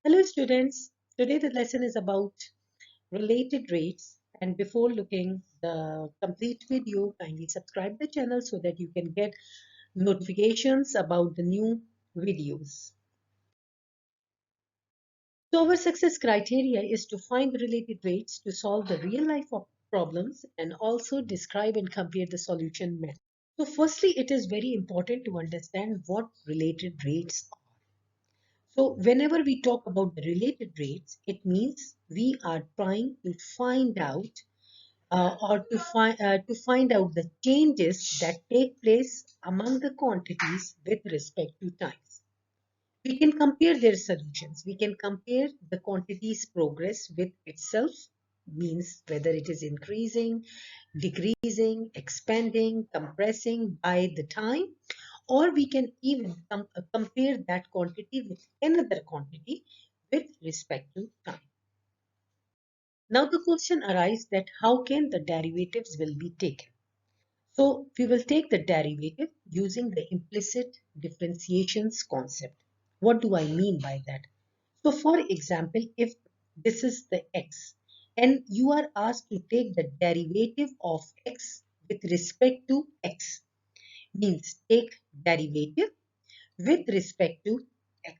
Hello students, today the lesson is about related rates, and before looking the complete video, kindly subscribe the channel so that you can get notifications about the new videos. So our success criteria is to find the related rates to solve the real life problems and also describe and compare the solution method. So firstly, it is very important to understand what related rates are. So whenever we talk about the related rates, it means we are trying to find out to find out the changes that take place among the quantities with respect to times. We can compare their solutions. We can compare the quantity's progress with itself, means whether it is increasing, decreasing, expanding, compressing by the time, or we can even compare that quantity with another quantity with respect to time. Now the question arises that how can the derivatives will be taken? So we will take the derivative using the implicit differentiations concept. What do I mean by that? So for example, if this is the x and you are asked to take the derivative of x with respect to x, means take derivative with respect to x.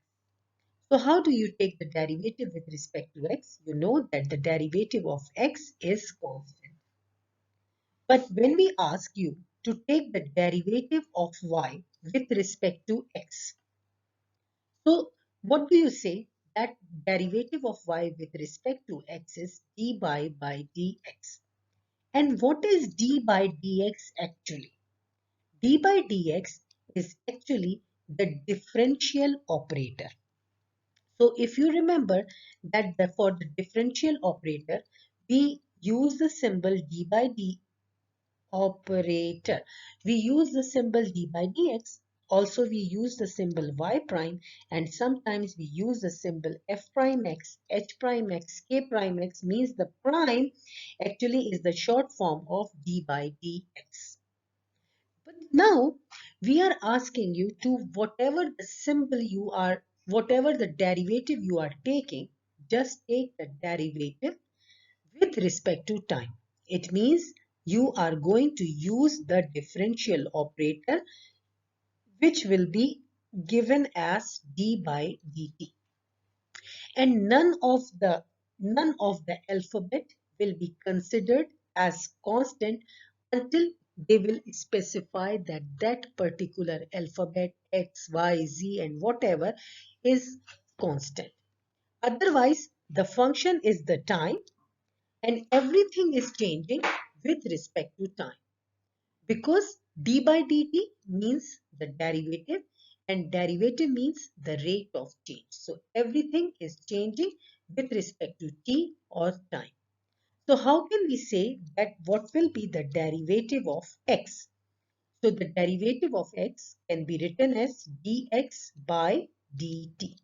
So how do you take the derivative with respect to x? You know that the derivative of x is constant. But when we ask you to take the derivative of y with respect to x, so what do you say? That derivative of y with respect to x is dy by dx. And what is d by dx actually? D by dx is actually the differential operator. So if you remember that for the differential operator, we use the symbol d by d operator. We use the symbol d by dx. Also, we use the symbol y prime, and sometimes we use the symbol f prime x, h prime x, k prime x, means the prime actually is the short form of d by dx. But now we are asking you to whatever the symbol you are, whatever the derivative you are taking, just take the derivative with respect to time. It means you are going to use the differential operator, which will be given as d by dt. And none of the alphabet will be considered as constant until they will specify that that particular alphabet x, y, z and whatever is constant. Otherwise, the function is the time and everything is changing with respect to time, because d by dt means the derivative and derivative means the rate of change. So everything is changing with respect to t or time. So how can we say that what will be the derivative of x? So the derivative of x can be written as dx by dt.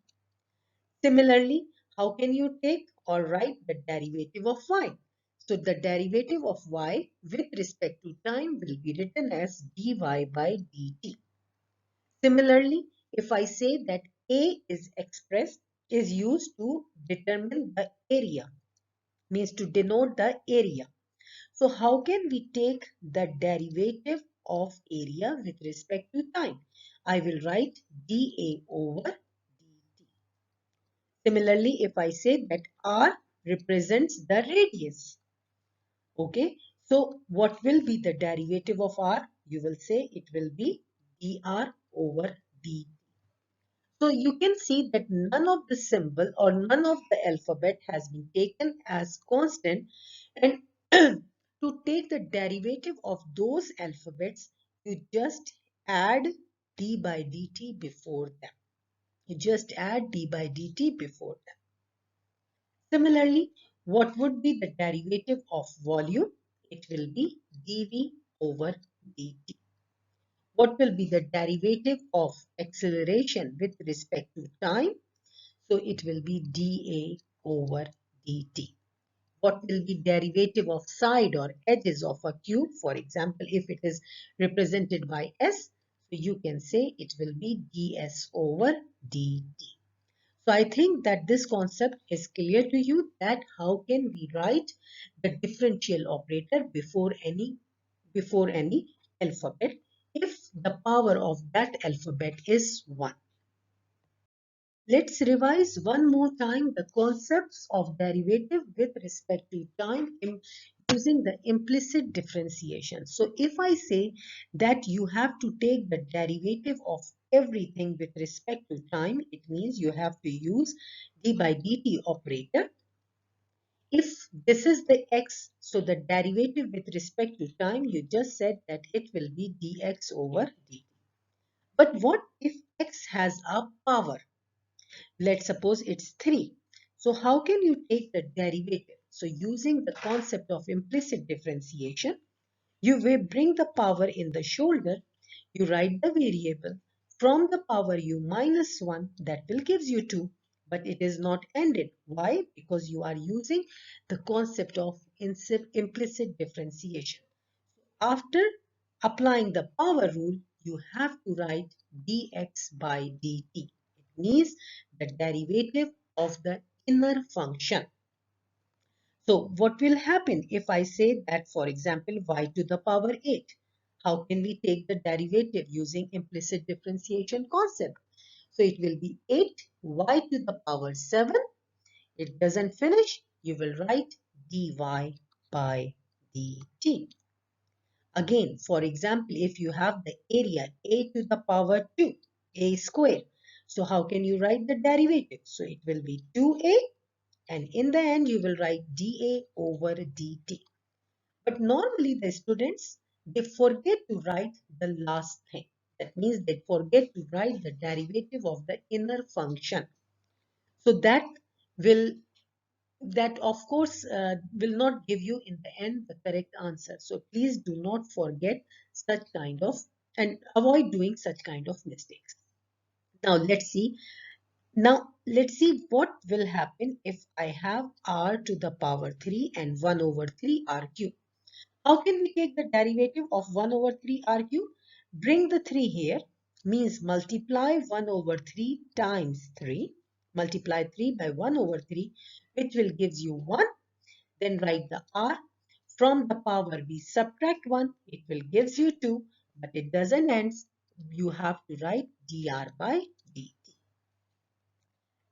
Similarly, how can you take or write the derivative of y? So the derivative of y with respect to time will be written as dy by dt. Similarly, if I say that A is used to determine the area, means to denote the area. So how can we take the derivative of area with respect to time? I will write dA over dt. Similarly, if I say that R represents the radius, okay, so what will be the derivative of R? You will say it will be dr over dt. So you can see that none of the symbol or none of the alphabet has been taken as constant, and to take the derivative of those alphabets, you just add d by dt before them. You just add d by dt before them. Similarly, what would be the derivative of volume? It will be dv over dt. What will be the derivative of acceleration with respect to time? So it will be dA over dt. What will be derivative of side or edges of a cube? For example, if it is represented by s, so you can say it will be ds over dt. So I think that this concept is clear to you, that how can we write the differential operator before any alphabet if the power of that alphabet is 1. Let's revise one more time the concepts of derivative with respect to time using the implicit differentiation. So if I say that you have to take the derivative of everything with respect to time, it means you have to use d by dt operator. If this is the x, so the derivative with respect to time, you just said that it will be dx over dt. But what if x has a power? Let's suppose it's 3. So how can you take the derivative? So using the concept of implicit differentiation, you will bring the power in the shoulder, you write the variable from the power u minus 1, that will gives you 2, but it is not ended. Why? Because you are using the concept of implicit differentiation. After applying the power rule, you have to write dx by dt. It means the derivative of the inner function. So what will happen if I say that, for example, y to the power 8? How can we take the derivative using implicit differentiation concept? So it will be 8y to the power 7. It doesn't finish. You will write dy by dt. Again, for example, if you have the area a to the power 2, a square. So how can you write the derivative? So it will be 2a, and in the end you will write dA over dt. But normally the students, they forget to write the last thing. That means they forget to write the derivative of the inner function. So will that of course will not give you in the end the correct answer. So please do not forget such kind of and avoid doing such kind of mistakes. Now let's see. Now let's see what will happen if I have r to the power 3 and 1 over 3 r cube. How can we take the derivative of 1 over 3 r cube? Bring the 3 here, means multiply 1 over 3 times 3. Multiply 3 by 1 over 3, which will give you 1. Then write the r. From the power we subtract 1, it will gives you 2, but it doesn't end. You have to write dr by dt.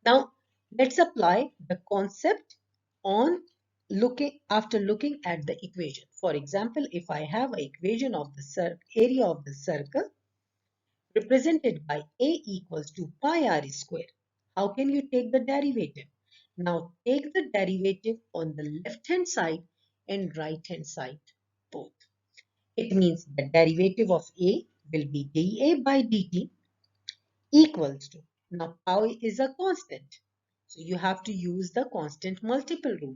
Now let's apply the concept on after looking at the equation. For example, if I have an equation of the area of the circle represented by a equals to pi r square, how can you take the derivative? Now take the derivative on the left hand side and right hand side both. It means the derivative of a will be dA by dt equals to, now pi is a constant, so you have to use the constant multiple rule.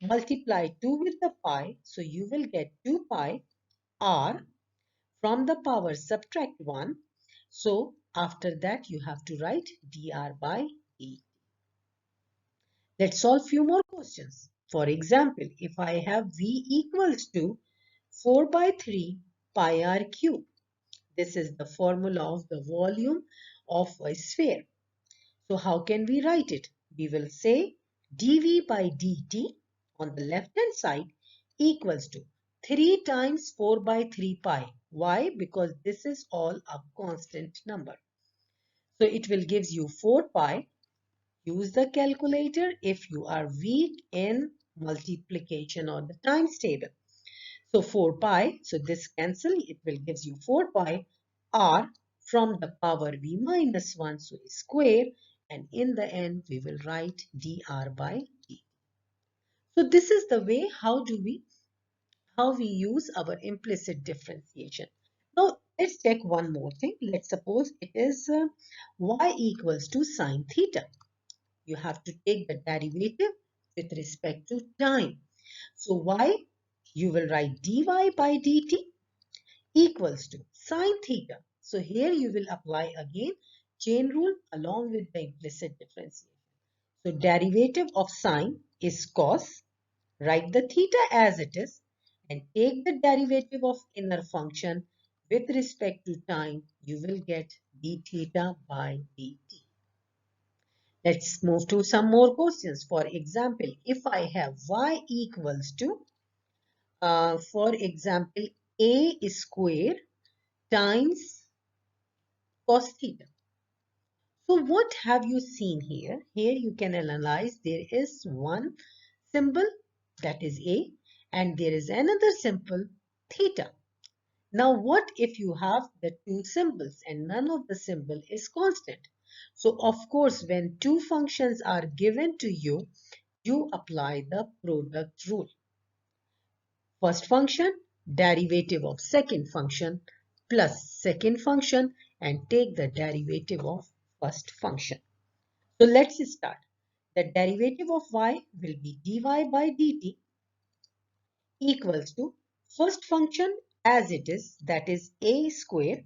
Multiply 2 with the pi, so you will get 2 pi r. From the power subtract 1, so after that you have to write dr by dt. Let's solve few more questions. For example, if I have v equals to 4 by 3 pi r cube, this is the formula of the volume of a sphere. So how can we write it? We will say dv by dt on the left hand side equals to 3 times 4 by 3 pi. Why? Because this is all a constant number. So it will give you 4 pi. Use the calculator if you are weak in multiplication or the times table. So 4 pi, so this cancel, it will give you 4 pi r from the power v minus 1, so square, and in the end we will write dr by dt. So this is the way how we use our implicit differentiation. Now let's check one more thing. Let's suppose it is y equals to sine theta. You have to take the derivative with respect to time. So y, you will write dy by dt equals to sine theta. So here you will apply again chain rule along with the implicit differentiation. So derivative of sine is cos. Write the theta as it is and take the derivative of inner function with respect to time. You will get d theta by dt. Let's move to some more questions. For example, if I have y equals to, for example, a square times cos theta. So what have you seen here? Here you can analyze there is one symbol that is a and there is another symbol theta. Now what if you have the two symbols and none of the symbol is constant? So of course when two functions are given to you, you apply the product rule. First function, derivative of second function plus second function and take the derivative of first function. So let's start. The derivative of y will be dy by dt equals to first function as it is, that is a square,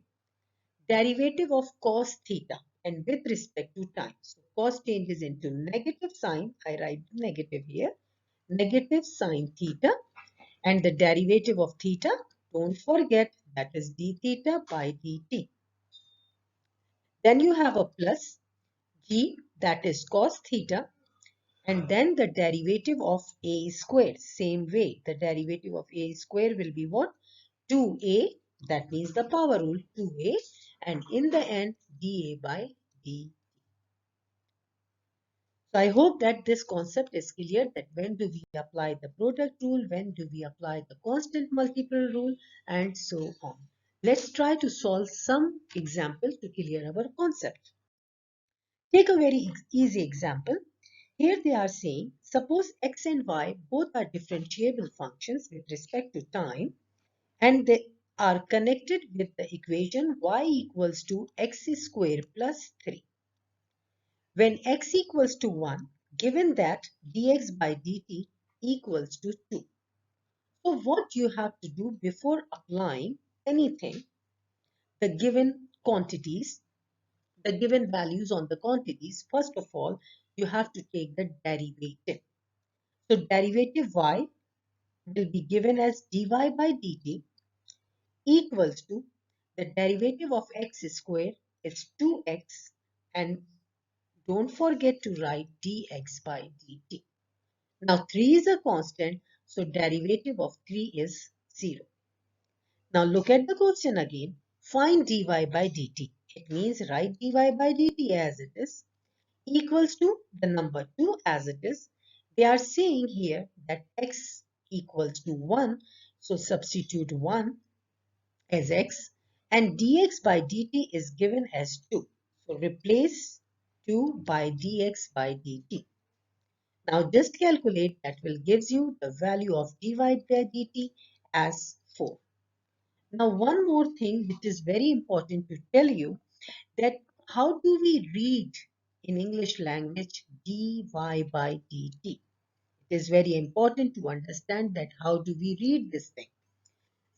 derivative of cos theta and with respect to time. So cos changes into negative sign. I write negative here. Negative sine theta and the derivative of theta, don't forget, that is d theta by dt. Then you have a plus g, that is cos theta, and then the derivative of a square. Same way, the derivative of a square will be what? 2a, that means the power rule, 2a, and in the end dA by dt. So I hope that this concept is clear, that when do we apply the product rule, when do we apply the constant multiple rule, and so on. Let's try to solve some examples to clear our concept. Take a very easy example. Here they are saying, suppose x and y both are differentiable functions with respect to time and they are connected with the equation y equals to x square plus 3. When x equals to 1, given that dx by dt equals to 2. So what you have to do before applying anything, the given quantities, the given values on the quantities, first of all, you have to take the derivative. So derivative y will be given as dy by dt equals to the derivative of x square is 2x and don't forget to write dx by dt. Now 3 is a constant, so derivative of 3 is 0. Now look at the question again. Find dy by dt. It means write dy by dt as it is equals to the number 2 as it is. They are saying here that x equals to 1. So substitute 1 as x and dx by dt is given as 2. So replace 2 by dx by dt. Now just calculate, that will gives you the value of dy by dt as 4. Now one more thing which is very important to tell you, that how do we read in English language dy by dt. It is very important to understand that how do we read this thing.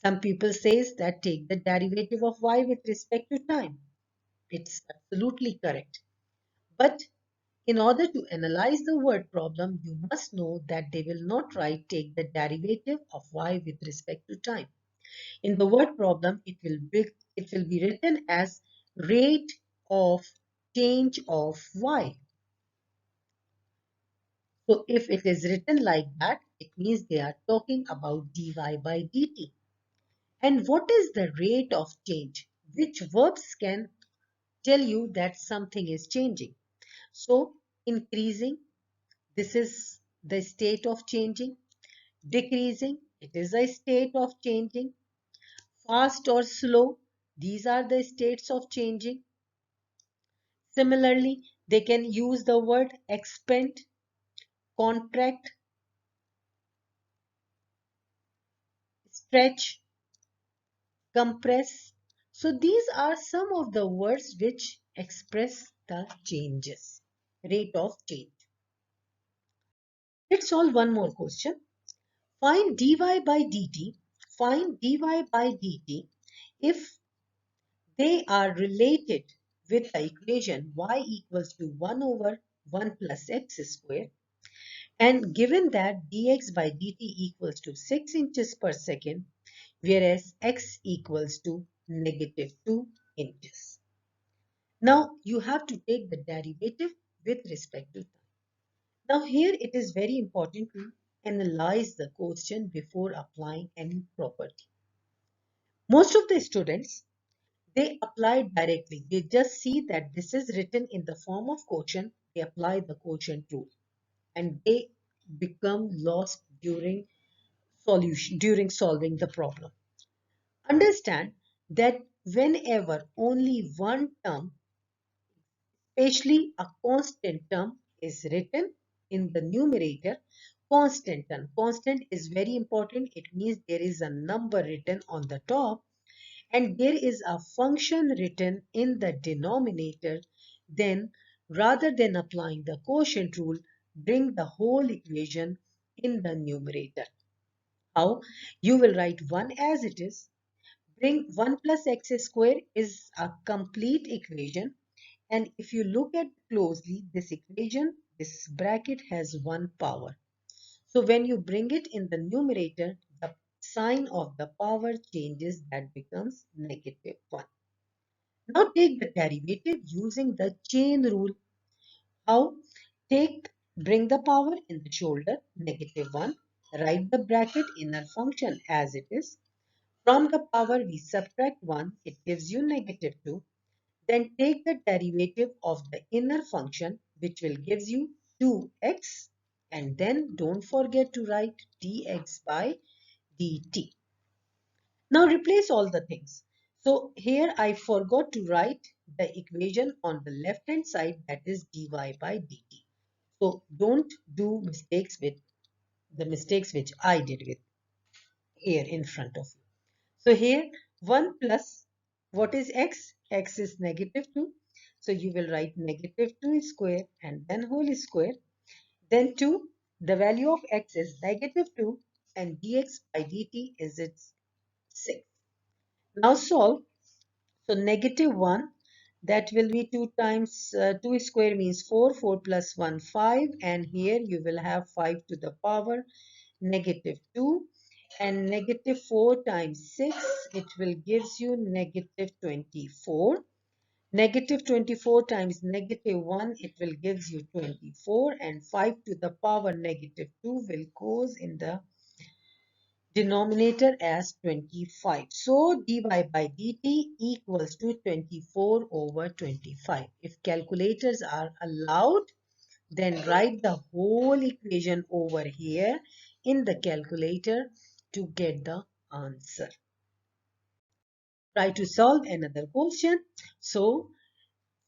Some people says that take the derivative of y with respect to time. It's absolutely correct. But in order to analyze the word problem, you must know that they will not write take the derivative of y with respect to time. In the word problem, it will be written as rate of change of y. So if it is written like that, it means they are talking about dy by dt. And what is the rate of change? Which verbs can tell you that something is changing? So increasing, this is the state of changing. Decreasing, it is a state of changing. Fast or slow, these are the states of changing. Similarly, they can use the word expand, contract, stretch, compress. So these are some of the words which express the changes, rate of change. Let's solve one more question. Find dy by dt. Find dy by dt if they are related with the equation y equals to 1 over 1 plus x square, and given that dx by dt equals to 6 inches per second, whereas x equals to negative 2 inches. Now you have to take the derivative with respect to time. Now here it is very important to analyze the question before applying any property. Most of the students, they apply directly. They just see that this is written in the form of quotient. They apply the quotient rule and they become lost during solving the problem. Understand that whenever only one term, especially a constant term, is written in the numerator, constant is very important. It means there is a number written on the top and there is a function written in the denominator, then rather than applying the quotient rule, bring the whole equation in the numerator. How? You will write 1 as it is. Bring 1 plus x square is a complete equation. And if you look at closely, this equation, this bracket has 1 power. So when you bring it in the numerator, the sign of the power changes, that becomes -1. Now take the derivative using the chain rule. How? Bring the power in the shoulder, -1, write the bracket inner function as it is. From the power we subtract 1, it gives you -2. Then take the derivative of the inner function, which will give you 2x, and then don't forget to write dx by dt. Now replace all the things. So here I forgot to write the equation on the left hand side, that is dy by dt. So don't do mistakes with the mistakes which I did with here in front of you. So here 1 plus what is x? X is -2. So you will write -2 square and then whole square. Then 2, the value of x is -2 and dx by dt is its 6. Now solve. So -1, that will be 2 times 2 square means 4, 4 plus 1, 5. And here you will have 5 to the power -2. And -4 times 6, it will gives you -24. -24 times -1, it will gives you 24. And 5 to the power -2 will goes in the denominator as 25. So dy by dt equals to 24 over 25. If calculators are allowed, then write the whole equation over here in the calculator to get the answer. Try to solve another question. So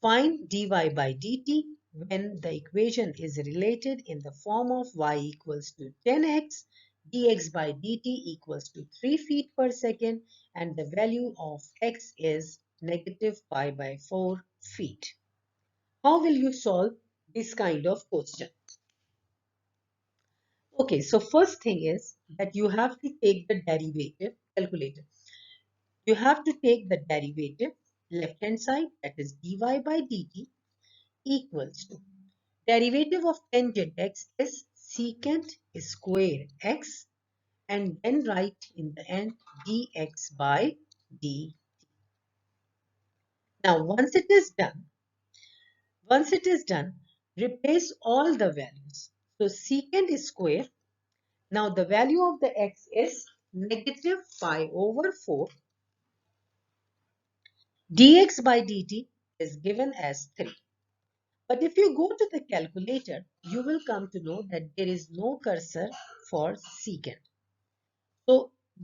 find dy by dt when the equation is related in the form of y equals to 10x, dx by dt equals to 3 feet per second, and the value of x is -pi by 4 feet. How will you solve this kind of question? Okay, so first thing is that you have to take the derivative calculator. You have to take the derivative left hand side, that is dy by dt equals to derivative of tangent x is secant square x, and then write in the end dx by dt. Now once it is done, replace all the values. So secant square, now the value of the x is -pi over 4. Dx by dt is given as 3. But if you go to the calculator, you will come to know that there is no cursor for secant. So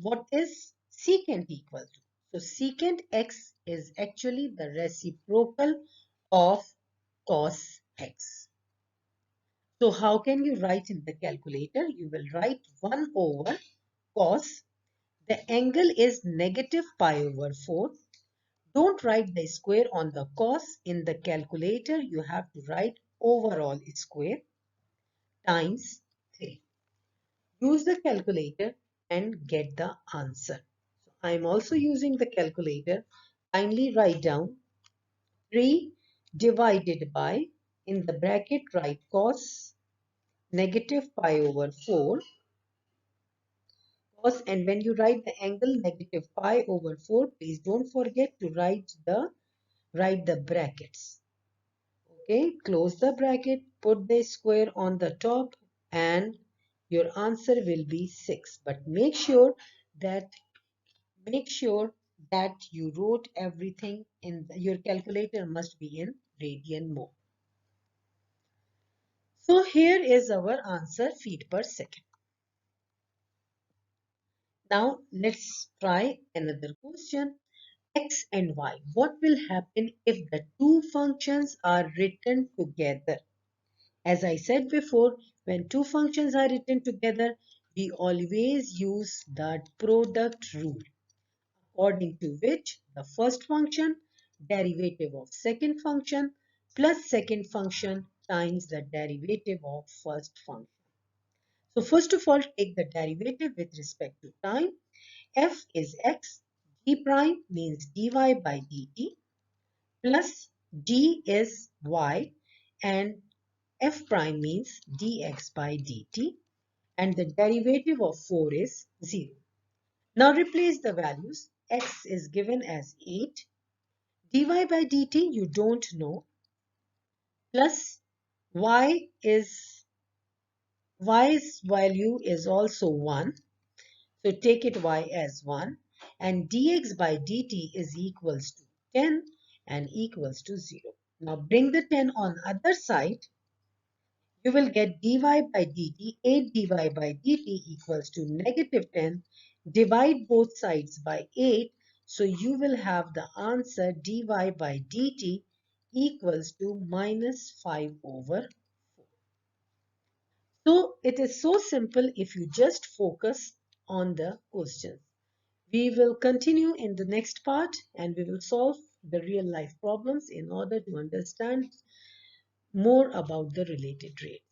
what is secant equal to? So secant x is actually the reciprocal of cos x. So how can you write in the calculator? You will write 1 over cos. The angle is -pi over 4. Don't write the square on the cos. In the calculator, you have to write overall square times 3. Use the calculator and get the answer. So I am also using the calculator. Kindly write down 3 divided by, in the bracket write cos -pi over 4 cos, and when you write the angle -pi over 4, please don't forget to write the brackets. Okay, close the bracket, put the square on the top, and your answer will be 6. But that make sure that you wrote everything in your calculator must be in radian mode. So here is our answer, feet per second. Now let's try another question. X and Y. What will happen if the two functions are written together? As I said before, when two functions are written together, we always use the product rule, according to which the first function derivative of second function plus second function times the derivative of first function. So first of all, take the derivative with respect to time. F is x, d prime means dy by dt, plus d is y, and f prime means dx by dt, and the derivative of 4 is 0. Now replace the values. X is given as 8, dy by dt you don't know, plus y's value is also 1. So take it y as 1, and dx by dt is equals to 10 and equals to 0. Now bring the 10 on other side. You will get dy by dt, 8 dy by dt equals to negative 10. Divide both sides by 8. So you will have the answer dy by dt equals to minus 5 over 4. So it is so simple if you just focus on the questions. We will continue in the next part and we will solve the real life problems in order to understand more about the related rate.